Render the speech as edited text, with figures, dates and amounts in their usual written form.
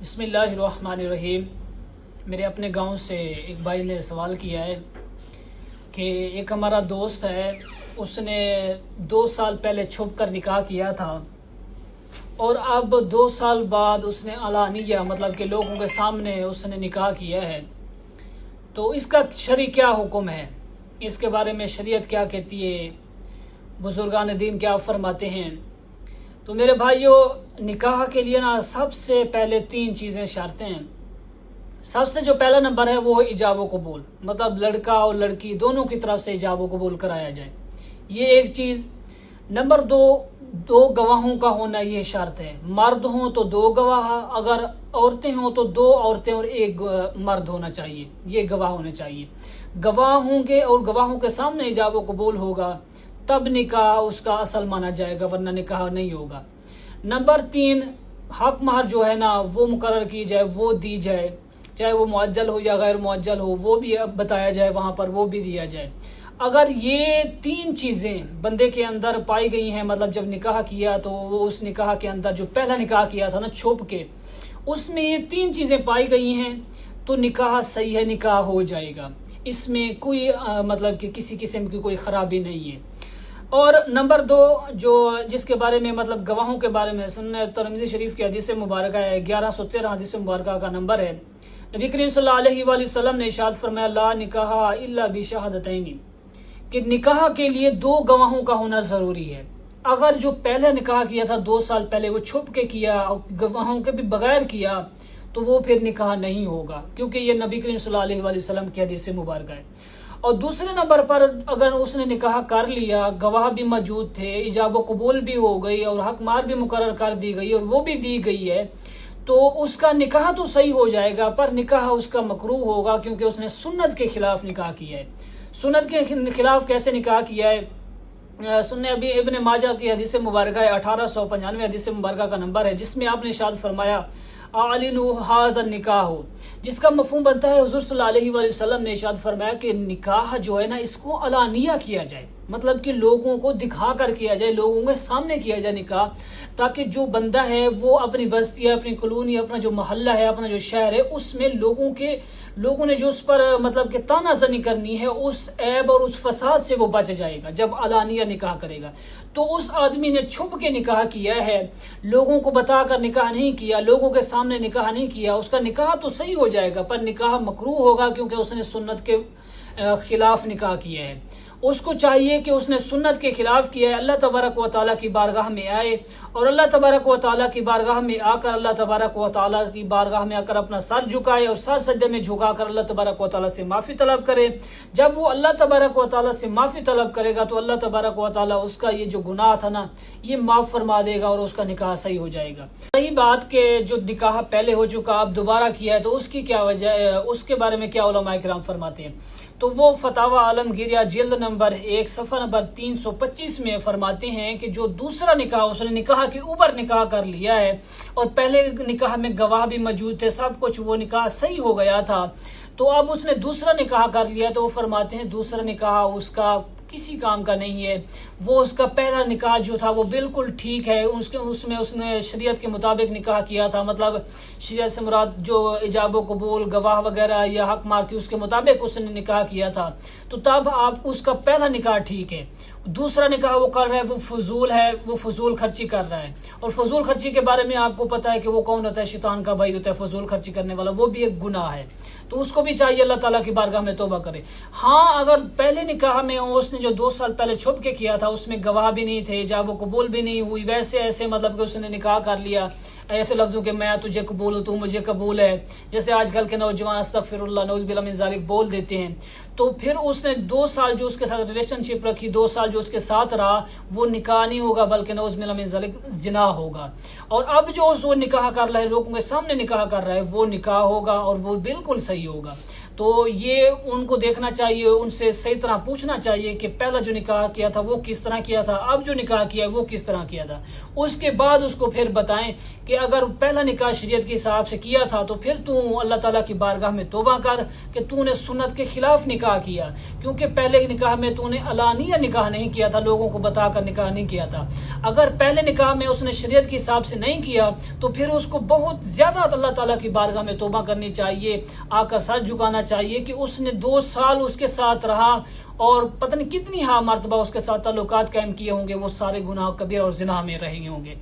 بسم اللہ الرحمن الرحیم۔ میرے اپنے گاؤں سے ایک بھائی نے سوال کیا ہے کہ ایک ہمارا دوست ہے، اس نے 2 سال پہلے چھپ کر نکاح کیا تھا اور اب 2 سال بعد اس نے علانیہ مطلب کہ لوگوں کے سامنے اس نے نکاح کیا ہے، تو اس کا شرعی کیا حکم ہے، اس کے بارے میں شریعت کیا کہتی ہے، بزرگان دین کیا فرماتے ہیں؟ تو میرے بھائیوں، نکاح کے لیے نا سب سے پہلے 3 چیزیں شرطیں ہیں۔ سب سے جو پہلا نمبر ہے وہ ایجاب و قبول، مطلب لڑکا اور لڑکی دونوں کی طرف سے ایجاب و قبول کرایا جائے، یہ ایک چیز۔ نمبر 2 گواہوں کا ہونا، یہ شرط ہے۔ مرد ہوں تو 2 گواہ، اگر عورتیں ہوں تو 2 عورتیں اور 1 مرد ہونا چاہیے، یہ گواہ ہونے چاہیے۔ گواہ ہوں گے اور گواہوں کے سامنے ایجاب و قبول ہوگا، تب نکاح اس کا اصل مانا جائے گا، ورنہ نکاح نہیں ہوگا۔ نمبر 3 حق مہر جو ہے نا وہ مقرر کی جائے، وہ دی جائے، چاہے وہ معجل ہو یا غیر معجل ہو، وہ بھی بتایا جائے، وہاں پر وہ بھی دیا جائے۔ اگر یہ 3 چیزیں بندے کے اندر پائی گئی ہیں، مطلب جب نکاح کیا تو وہ اس نکاح کے اندر جو پہلا نکاح کیا تھا نا چھپ کے، اس میں یہ 3 چیزیں پائی گئی ہیں تو نکاح صحیح ہے، نکاح ہو جائے گا، اس میں کوئی مطلب کہ کسی قسم کی کوئی خرابی نہیں ہے۔ اور نمبر 2 جو جس کے بارے میں مطلب گواہوں کے بارے میں سنن ترمذی شریف کی حدیث مبارکہ ہے، 1113 حدیث مبارکہ کا نمبر ہے۔ نبی کریم صلی اللہ علیہ وآلہ وسلم نے ارشاد فرمایا، لا نکاح الا بشہادتین، کہ نکاح کے لیے 2 گواہوں کا ہونا ضروری ہے۔ اگر جو پہلے نکاح کیا تھا 2 سال پہلے وہ چھپ کے کیا اور گواہوں کے بھی بغیر کیا تو وہ پھر نکاح نہیں ہوگا، کیونکہ یہ نبی کریم صلی اللہ علیہ وآلہ وسلم کی حدیث مبارکہ ہے۔ اور دوسرے نمبر پر اگر اس نے نکاح کر لیا، گواہ بھی موجود تھے، ایجاب و قبول بھی ہو گئی اور حق مہر بھی مقرر کر دی گئی اور وہ بھی دی گئی ہے، تو اس کا نکاح تو صحیح ہو جائے گا، پر نکاح اس کا مکروہ ہوگا، کیونکہ اس نے سنت کے خلاف نکاح کیا ہے۔ سنت کے خلاف کیسے نکاح کیا ہے؟ سنن ابن ماجہ کی حدیث مبارکہ ہے، 1895 حدیث مبارکہ کا نمبر ہے، جس میں آپ نے ارشاد فرمایا، اعلنوا ھذا النکاح، جس کا مفہوم بنتا ہے حضور صلی اللہ علیہ وآلہ وسلم نے ارشاد فرمایا کہ نکاح جو ہے نا اس کو علانیہ کیا جائے، مطلب کہ لوگوں کو دکھا کر کیا جائے، لوگوں کے سامنے کیا جائے نکاح، تاکہ جو بندہ ہے وہ اپنی بستی ہے، اپنی کالونی، اپنا جو محلہ ہے، اپنا جو شہر ہے، اس میں لوگوں نے جو اس پر مطلب کہ تانا زنی کرنی ہے، اس عیب اور اس فساد سے وہ بچ جائے گا جب علانیہ نکاح کرے گا۔ تو اس آدمی نے چھپ کے نکاح کیا ہے، لوگوں کو بتا کر نکاح نہیں کیا، لوگوں کے سامنے نکاح نہیں کیا، اس کا نکاح تو صحیح ہو جائے گا، پر نکاح مکروہ ہوگا، کیونکہ اس نے سنت کے خلاف نکاح کیا ہے۔ اس کو چاہیے کہ اس نے سنت کے خلاف کیا ہے، اللہ تبارک و تعالیٰ کی بارگاہ میں آئے اور اللہ تبارک و تعالیٰ کی بارگاہ میں آ کر اللہ تبارک و تعالیٰ کی بارگاہ میں آ کر اپنا سر جھکائے اور سر سجدے میں جھکا کر اللہ تبارک و تعالیٰ سے معافی طلب کرے۔ جب وہ اللہ تبارک و تعالیٰ سے معافی طلب کرے گا تو اللہ تبارک و تعالیٰ اس کا یہ جو گناہ تھا نا یہ معاف فرما دے گا اور اس کا نکاح صحیح ہو جائے گا۔ صحیح بات کہ جو نکاح پہلے ہو چکا اب دوبارہ کیا ہے تو اس کی کیا وجہ ہے، اس کے بارے میں کیا علماء کرام فرماتے ہیں؟ تو وہ فتاوی عالمگیریہ جلد نمبر 1 صفحہ نمبر 325 میں فرماتے ہیں کہ جو دوسرا نکاح اس نے نکاح کے اوپر نکاح کر لیا ہے اور پہلے نکاح میں گواہ بھی موجود تھے، سب کچھ، وہ نکاح صحیح ہو گیا تھا، تو اب اس نے دوسرا نکاح کر لیا، تو وہ فرماتے ہیں دوسرا نکاح اس کا کسی کام کا نہیں ہے، وہ اس کا پہلا نکاح جو تھا وہ بالکل ٹھیک ہے، اس میں اس نے شریعت کے مطابق نکاح کیا تھا، مطلب شریعت سے مراد جو ایجاب و قبول، گواہ وغیرہ یا حق مہر تھی اس کے مطابق اس نے نکاح کیا تھا، تو تب آپ اس کا پہلا نکاح ٹھیک ہے۔ دوسرا نکاح وہ کر رہا ہے وہ فضول ہے، وہ فضول خرچی کر رہا ہے، اور فضول خرچی کے بارے میں آپ کو پتہ ہے کہ وہ کون ہوتا ہے، شیطان کا بھائی ہوتا ہے فضول خرچی کرنے والا، وہ بھی ایک گناہ ہے، تو اس کو بھی چاہیے اللہ تعالیٰ کی بارگاہ میں توبہ کرے۔ ہاں اگر پہلے نکاح میں اس نے جو 2 سال پہلے چھپ کے کیا تھا اس میں گواہ بھی نہیں تھے، ایجاب و قبول بھی نہیں ہوئی، ویسے ایسے مطلب کہ اس نے نکاح کر لیا ایسے لفظوں کہ میں تجھے قبول ہوں تو مجھے قبول ہے، جیسے آج کل کے نوجوان استغفر اللہ نعوذ باللہ من ذالک بول دیتے ہیں، تو پھر اس نے 2 سال جو اس کے ساتھ ریلیشن شپ رکھی، 2 سال جو اس کے ساتھ رہا، وہ نکاح نہیں ہوگا بلکہ نعوذ باللہ من ذالک زنا ہوگا۔ اور اب جو وہ نکاح کر رہا ہے، لوگوں کے سامنے نکاح کر رہا ہے، وہ نکاح ہوگا اور وہ بالکل صحیح ہوگا۔ تو یہ ان کو دیکھنا چاہیے، ان سے صحیح طرح پوچھنا چاہیے کہ پہلا جو نکاح کیا تھا وہ کس طرح کیا تھا، اب جو نکاح کیا وہ کس طرح کیا تھا۔ اس کے بعد اس کو پھر بتائیں کہ اگر پہلا نکاح شریعت کے حساب سے کیا تھا تو پھر تو اللہ تعالیٰ کی بارگاہ میں توبہ کر کہ تو نے سنت کے خلاف نکاح کیا، کیونکہ پہلے نکاح میں تو نے علانیہ نکاح نہیں کیا تھا، لوگوں کو بتا کر نکاح نہیں کیا تھا۔ اگر پہلے نکاح میں اس نے شریعت کے حساب سے نہیں کیا تو پھر اس کو بہت زیادہ اللہ تعالیٰ کی بارگاہ میں توبہ کرنی چاہیے، آ کر سر جھکانا چاہیے کہ اس نے 2 سال اس کے ساتھ رہا اور پتہ نہیں کتنی مرتبہ اس کے ساتھ تعلقات قائم کیے ہوں گے، وہ سارے گناہ کبیرہ اور زنا میں رہے ہوں گے۔